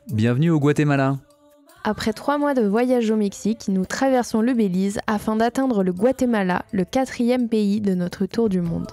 Bienvenue au Guatemala. Après 3 mois de voyage au Mexique, nous traversons le Belize afin d'atteindre le Guatemala, le 4e pays de notre tour du monde.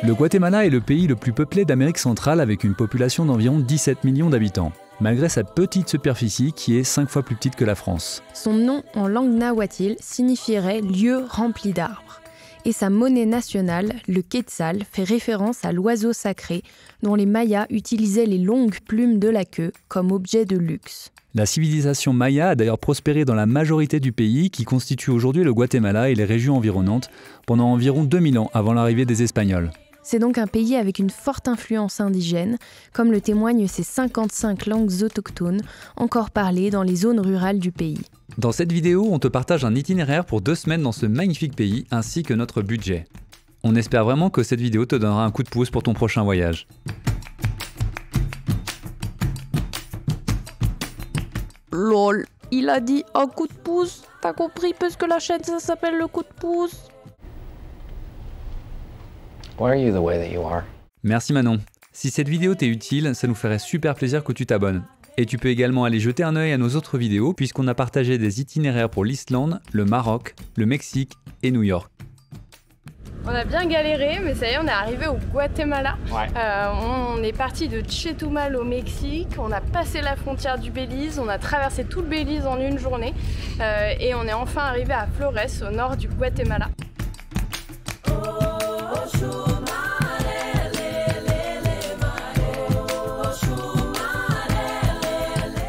Le Guatemala est le pays le plus peuplé d'Amérique centrale avec une population d'environ 17 millions d'habitants, malgré sa petite superficie qui est 5 fois plus petite que la France. Son nom en langue nahuatl signifierait « lieu rempli d'arbres ». Et sa monnaie nationale, le quetzal, fait référence à l'oiseau sacré dont les Mayas utilisaient les longues plumes de la queue comme objet de luxe. La civilisation maya a d'ailleurs prospéré dans la majorité du pays qui constitue aujourd'hui le Guatemala et les régions environnantes pendant environ 2000 ans avant l'arrivée des Espagnols. C'est donc un pays avec une forte influence indigène, comme le témoignent ces 55 langues autochtones encore parlées dans les zones rurales du pays. Dans cette vidéo, on te partage un itinéraire pour 2 semaines dans ce magnifique pays ainsi que notre budget. On espère vraiment que cette vidéo te donnera un coup de pouce pour ton prochain voyage. LOL, il a dit un coup de pouce. T'as compris parce que la chaîne ça s'appelle le coup de pouce. Why are you the way that you are? Merci Manon. Si cette vidéo t'est utile, ça nous ferait super plaisir que tu t'abonnes. Et tu peux également aller jeter un œil à nos autres vidéos puisqu'on a partagé des itinéraires pour l'Islande, le Maroc, le Mexique et New York. On a bien galéré, mais ça y est, on est arrivé au Guatemala. Ouais. On est parti de Chetumal au Mexique, on a passé la frontière du Belize, on a traversé tout le Belize en une journée et on est enfin arrivé à Flores, au nord du Guatemala.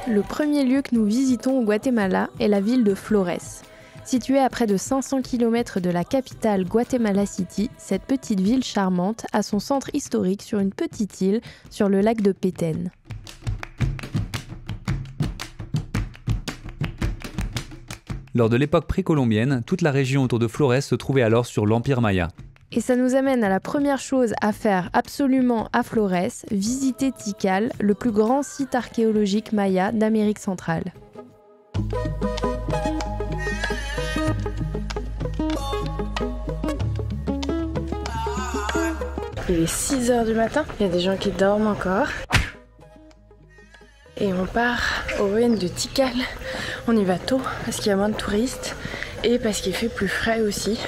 Le premier lieu que nous visitons au Guatemala est la ville de Flores. Située à près de 500 km de la capitale Guatemala City, cette petite ville charmante a son centre historique sur une petite île sur le lac de Petén. Lors de l'époque précolombienne, toute la région autour de Flores se trouvait alors sur l'Empire Maya. Et ça nous amène à la première chose à faire absolument à Flores, visiter Tikal, le plus grand site archéologique maya d'Amérique centrale. Il est 6h du matin, il y a des gens qui dorment encore. Et on part aux ruines de Tikal. On y va tôt parce qu'il y a moins de touristes et parce qu'il fait plus frais aussi.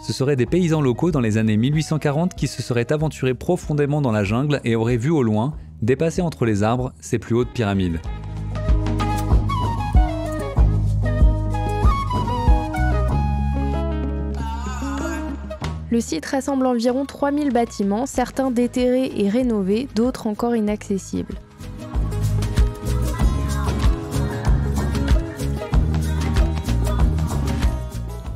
Ce seraient des paysans locaux dans les années 1840 qui se seraient aventurés profondément dans la jungle et auraient vu au loin, dépasser entre les arbres, ces plus hautes pyramides. Le site rassemble environ 3000 bâtiments, certains déterrés et rénovés, d'autres encore inaccessibles.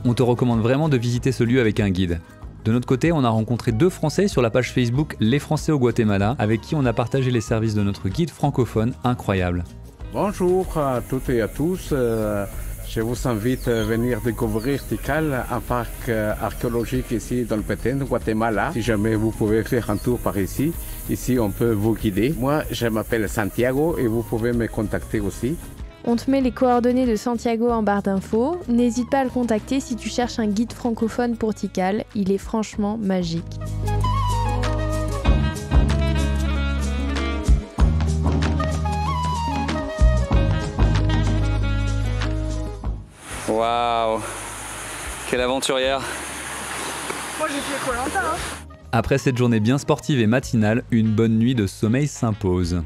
On te recommande vraiment de visiter ce lieu avec un guide. De notre côté, on a rencontré 2 Français sur la page Facebook Les Français au Guatemala, avec qui on a partagé les services de notre guide francophone incroyable. Bonjour à toutes et à tous. Je vous invite à venir découvrir Tikal, un parc archéologique ici dans le Petén, Guatemala. Si jamais vous pouvez faire un tour par ici, on peut vous guider. Moi, je m'appelle Santiago et vous pouvez me contacter aussi. On te met les coordonnées de Santiago en barre d'infos. N'hésite pas à le contacter si tu cherches un guide francophone pour Tikal. Il est franchement magique. Waouh, quelle aventurière! Moi j'ai fait Koh-Lanta, hein. Après cette journée bien sportive et matinale, une bonne nuit de sommeil s'impose.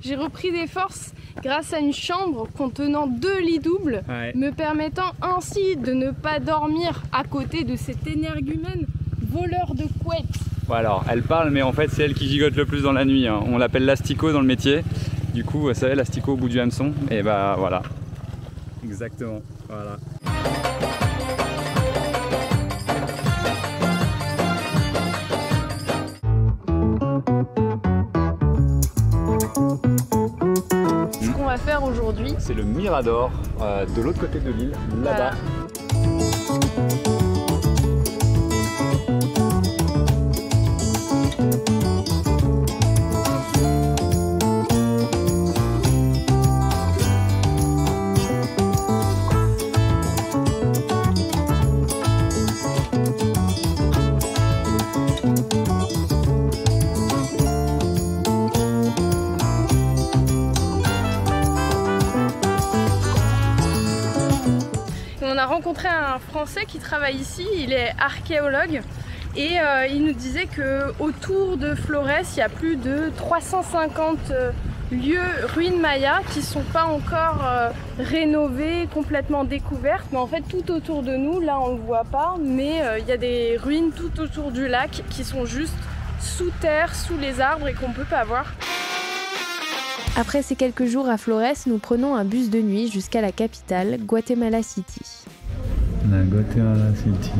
J'ai repris des forces grâce à une chambre contenant 2 lits doubles, me permettant ainsi de ne pas dormir à côté de cet énergumène voleur de couettes. Bon alors, elle parle mais en fait c'est elle qui gigote le plus dans la nuit, hein. On l'appelle l'asticot dans le métier. Du coup, vous savez, l'asticot au bout du hameçon, et bah voilà. Exactement, voilà. Ce qu'on va faire aujourd'hui, C'est le Mirador, de l'autre côté de l'île, là-bas. rencontré un Français qui travaille ici, il est archéologue. Et il nous disait qu'autour de Flores, il y a plus de 350 lieux, ruines mayas qui ne sont pas encore rénovées, complètement découvertes. Mais en fait, tout autour de nous, là on ne le voit pas, mais il y a des ruines tout autour du lac qui sont juste sous terre, sous les arbres et qu'on ne peut pas voir. Après ces quelques jours à Flores, nous prenons un bus de nuit jusqu'à la capitale, Guatemala City. On a Guatemala City.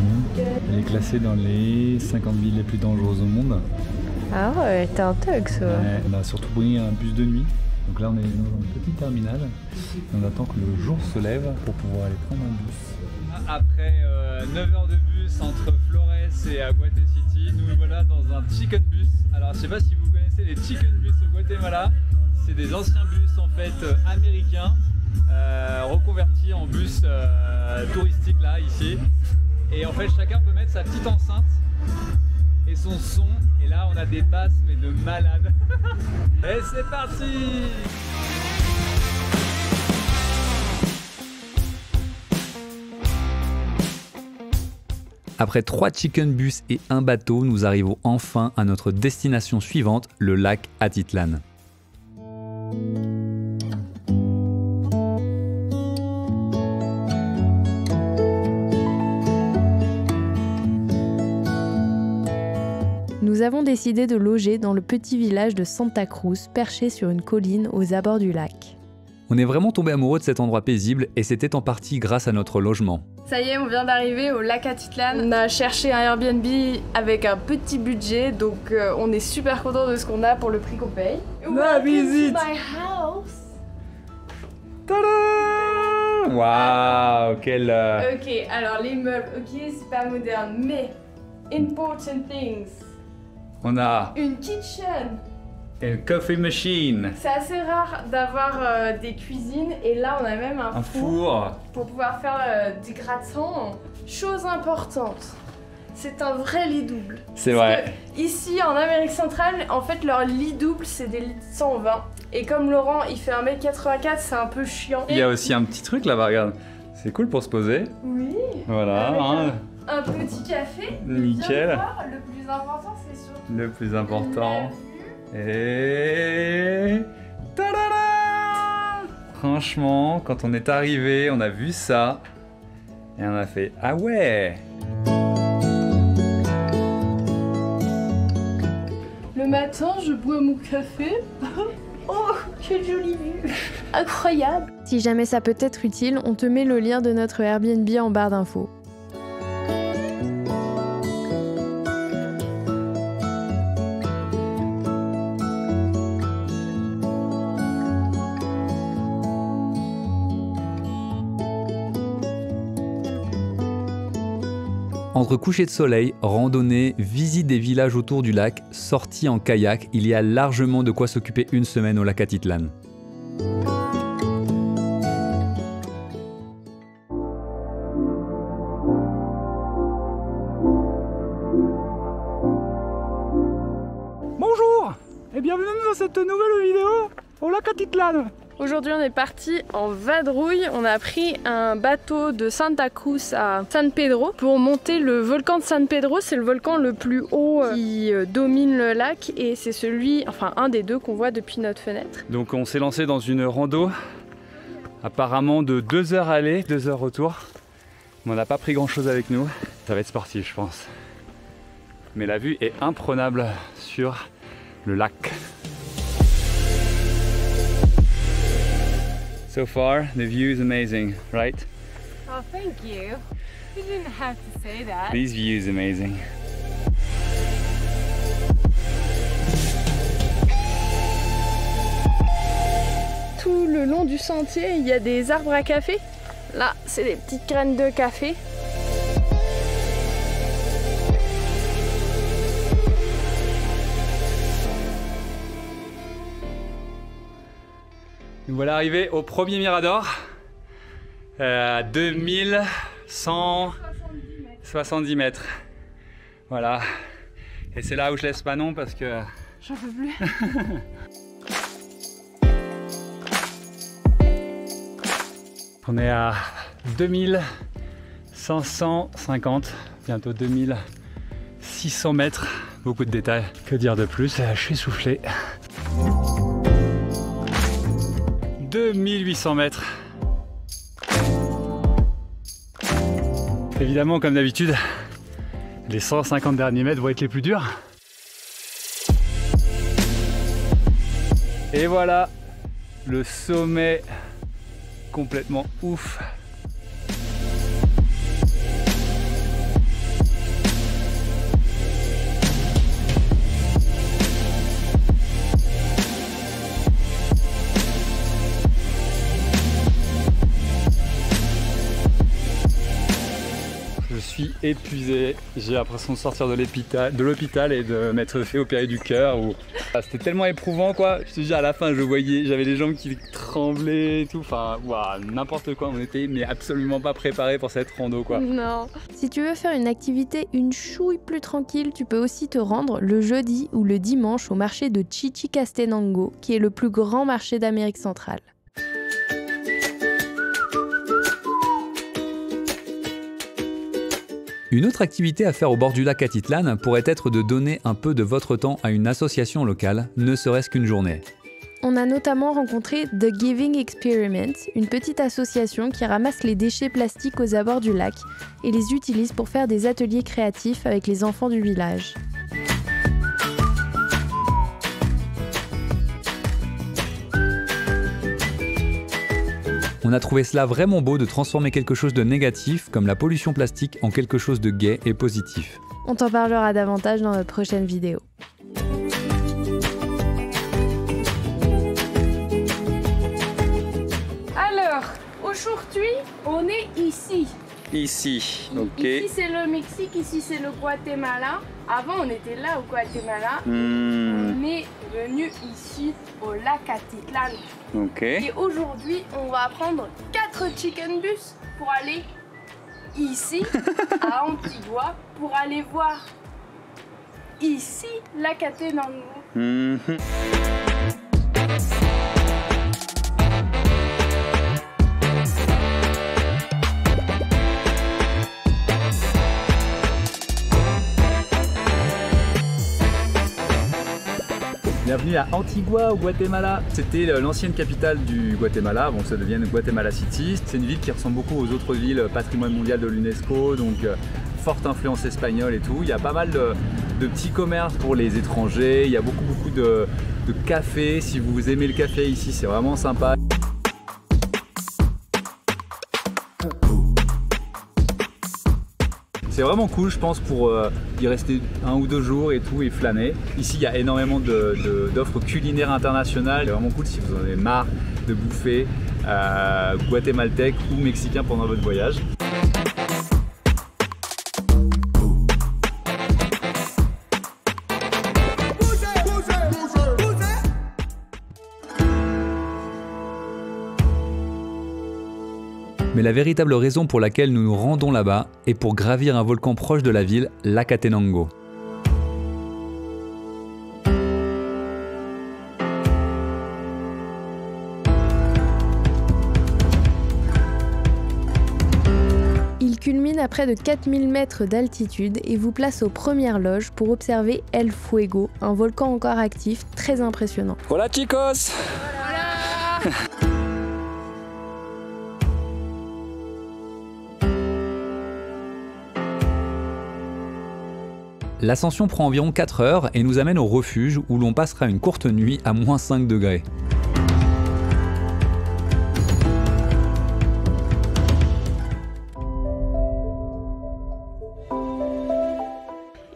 Elle est classée dans les 50 villes les plus dangereuses au monde. Ah ouais, t'es un thug ça. Ouais, on a surtout pris un bus de nuit. Donc là on est dans un petit terminal. On attend que le jour se lève pour pouvoir aller prendre un bus. Après 9 heures de bus entre Flores et Guatemala City, nous voilà dans un chicken bus. Alors je sais pas si vous connaissez les chicken bus au Guatemala. C'est des anciens bus en fait américains. Reconverti en bus touristique là ici, et en fait chacun peut mettre sa petite enceinte et son son, et là on a des basses mais de malade. Et c'est parti. Après 3 chicken bus et un bateau, nous arrivons enfin à notre destination suivante, le lac Atitlan. Nous avons décidé de loger dans le petit village de Santa Cruz, perché sur une colline aux abords du lac. On est vraiment tombé amoureux de cet endroit paisible et c'était en partie grâce à notre logement. Ça y est, on vient d'arriver au lac Atitlan. On a cherché un Airbnb avec un petit budget, donc on est super content de ce qu'on a pour le prix qu'on paye. La visite. My house. Tada! Waouh, quel... Ok, alors les meubles, ok, c'est pas moderne, mais important things. On a Une kitchen. une coffee machine. C'est assez rare d'avoir des cuisines, et là on a même un four pour pouvoir faire des gratins. Chose importante, c'est un vrai lit double. C'est vrai. Ici en Amérique centrale, en fait leur lit double c'est des lits de 120. Et comme Laurent il fait 1m84, c'est un peu chiant. Il y a aussi un petit truc là-bas, regarde. C'est cool pour se poser. Oui. Voilà. Avec Hein. un petit café. Nickel. Viens voir, le plus important c'est surtout Le plus la important. vue. Et... Tadada! Franchement, quand on est arrivé, on a vu ça. Et on a fait « Ah ouais !» Le matin, je bois mon café. Oh, quelle jolie vue! Incroyable! Si jamais ça peut être utile, on te met le lien de notre Airbnb en barre d'infos. Entre coucher de soleil, randonnée, visite des villages autour du lac, sortie en kayak, il y a largement de quoi s'occuper une semaine au lac Atitlan. Bonjour et bienvenue dans cette nouvelle vidéo au lac Atitlan. Aujourd'hui, on est parti en vadrouille. On a pris un bateau de Santa Cruz à San Pedro pour monter le volcan de San Pedro. C'est le volcan le plus haut qui domine le lac et c'est celui, enfin un des deux qu'on voit depuis notre fenêtre. Donc on s'est lancé dans une rando apparemment de 2 heures aller, 2 heures retour. Mais on n'a pas pris grand chose avec nous. Ça va être sportif je pense. Mais la vue est imprenable sur le lac. So far, the view is amazing, right? Oh, thank you. You didn't have to say that. This view is amazing. Tout le long du sentier, il y a des arbres à café. Là, c'est des petites graines de café. Nous voilà arrivés au premier mirador à 2170 mètres. Voilà. Et c'est là où je laisse pas non parce que... J'en peux plus. On est à 2170 550, bientôt 2600 mètres. Beaucoup de détails. Que dire de plus? Je suis essoufflé. 2800 mètres. Évidemment, comme d'habitude, les 150 derniers mètres vont être les plus durs. Et voilà, le sommet complètement ouf. Je suis épuisé, j'ai l'impression de sortir de l'hôpital et de m'être fait opérer du cœur. C'était tellement éprouvant quoi, je te dis à la fin je voyais, j'avais les jambes qui tremblaient et tout, enfin n'importe quoi, on était mais absolument pas préparé pour cette rando quoi. Non. Si tu veux faire une activité une chouille plus tranquille, tu peux aussi te rendre le jeudi ou le dimanche au marché de Chichicastenango, qui est le plus grand marché d'Amérique centrale. Une autre activité à faire au bord du lac Atitlan pourrait être de donner un peu de votre temps à une association locale, ne serait-ce qu'une journée. On a notamment rencontré The Giving Experiment, une petite association qui ramasse les déchets plastiques aux abords du lac et les utilise pour faire des ateliers créatifs avec les enfants du village. On a trouvé cela vraiment beau de transformer quelque chose de négatif, comme la pollution plastique, en quelque chose de gai et positif. On t'en parlera davantage dans notre prochaine vidéo. Alors, aujourd'hui, on est ici. Ici, ok. Ici c'est le Mexique, ici c'est le Guatemala. Avant on était là au Guatemala. On est venu ici au lac Atitlan. Ok. Et aujourd'hui on va prendre 4 chicken bus pour aller ici à Antigua pour aller voir ici lac Atenango. Bienvenue à Antigua au Guatemala. C'était l'ancienne capitale du Guatemala, bon ça devient Guatemala City. C'est une ville qui ressemble beaucoup aux autres villes patrimoine mondial de l'UNESCO, donc forte influence espagnole et tout. Il y a pas mal de petits commerces pour les étrangers, il y a beaucoup de cafés. Si vous aimez le café ici, c'est vraiment sympa. C'est vraiment cool, je pense, pour y rester 1 ou 2 jours et tout et flâner. Ici, il y a énormément d'offres culinaires internationales. C'est vraiment cool si vous en avez marre de bouffer guatémaltèque ou mexicain pendant votre voyage. Mais la véritable raison pour laquelle nous nous rendons là-bas est pour gravir un volcan proche de la ville, lac Atenango. Il culmine à près de 4000 mètres d'altitude et vous place aux premières loges pour observer El Fuego, un volcan encore actif très impressionnant. Hola chicos! Voilà. L'ascension prend environ 4 heures et nous amène au refuge où l'on passera une courte nuit à moins 5 degrés.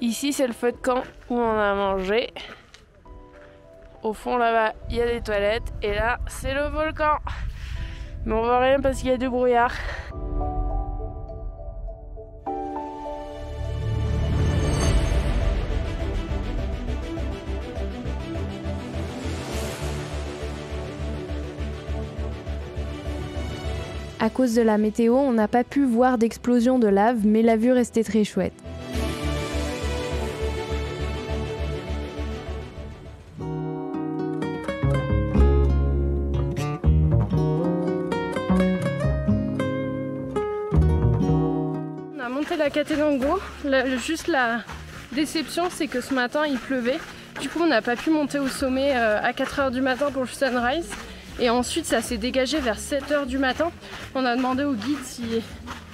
Ici c'est le feu de camp où on a mangé. Au fond là-bas il y a des toilettes et là c'est le volcan. Mais on voit rien parce qu'il y a du brouillard. À cause de la météo, on n'a pas pu voir d'explosion de lave, mais la vue restait très chouette. rencontré la Catenango. Juste la déception, c'est que ce matin il pleuvait. Du coup, on n'a pas pu monter au sommet à 4 h du matin pour le sunrise. Et ensuite, ça s'est dégagé vers 7 h du matin. On a demandé au guide si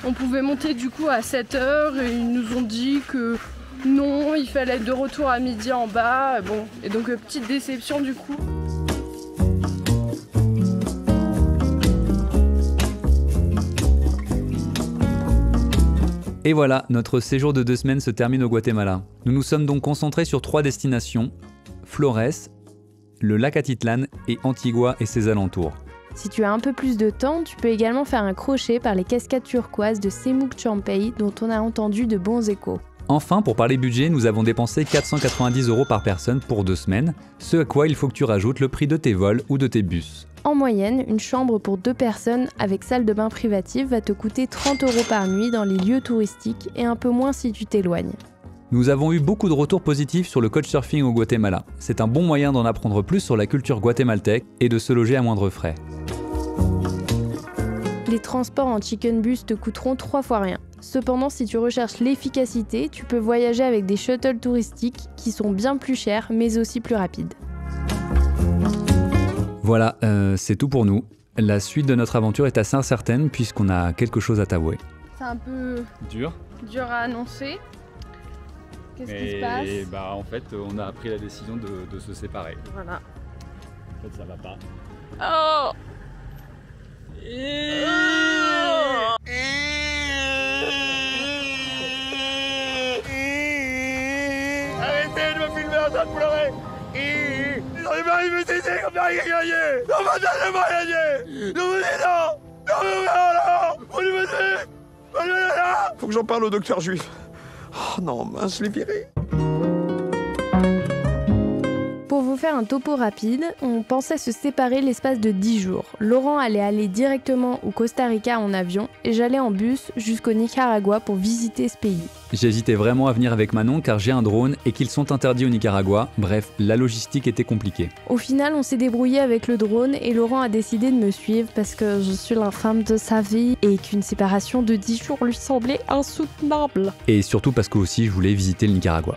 on pouvait monter du coup à 7 h. Et ils nous ont dit que non, il fallait être de retour à midi en bas. Bon, et donc petite déception du coup. Et voilà, notre séjour de 2 semaines se termine au Guatemala. Nous nous sommes donc concentrés sur 3 destinations, Flores, le lac Atitlan et Antigua et ses alentours. Si tu as un peu plus de temps, tu peux également faire un crochet par les cascades turquoises de Semuc Champey dont on a entendu de bons échos. Enfin, pour parler budget, nous avons dépensé 490 € par personne pour 2 semaines, ce à quoi il faut que tu rajoutes le prix de tes vols ou de tes bus. En moyenne, une chambre pour 2 personnes avec salle de bain privative va te coûter 30 € par nuit dans les lieux touristiques et un peu moins si tu t'éloignes. Nous avons eu beaucoup de retours positifs sur le couchsurfing au Guatemala. C'est un bon moyen d'en apprendre plus sur la culture guatémaltèque et de se loger à moindre frais. Les transports en chicken bus te coûteront 3 fois rien. Cependant, si tu recherches l'efficacité, tu peux voyager avec des shuttles touristiques qui sont bien plus chers mais aussi plus rapides. Voilà, c'est tout pour nous. La suite de notre aventure est assez incertaine puisqu'on a quelque chose à t'avouer. C'est un peu dur à annoncer. Qu'est-ce qui se passe ? En fait, on a pris la décision de se séparer. Voilà. En fait, ça va pas. Oh ! Arrêtez de me filmer en train de pleurer. J'en ai pas arrivé ici, comme j'ai rien gagné. Non, maintenant j'ai pas gagné. Non, mais non. Non, mais non. On lui met. Faut que j'en parle au docteur juif. Oh non, mince, je l'ai viré. Pour vous faire un topo rapide, on pensait se séparer l'espace de 10 jours. Laurent allait aller directement au Costa Rica en avion et j'allais en bus jusqu'au Nicaragua pour visiter ce pays. J'hésitais vraiment à venir avec Manon car j'ai un drone et qu'ils sont interdits au Nicaragua. Bref, la logistique était compliquée. Au final, on s'est débrouillé avec le drone et Laurent a décidé de me suivre parce que je suis la femme de sa vie et qu'une séparation de 10 jours lui semblait insoutenable. Et surtout parce que aussi je voulais visiter le Nicaragua.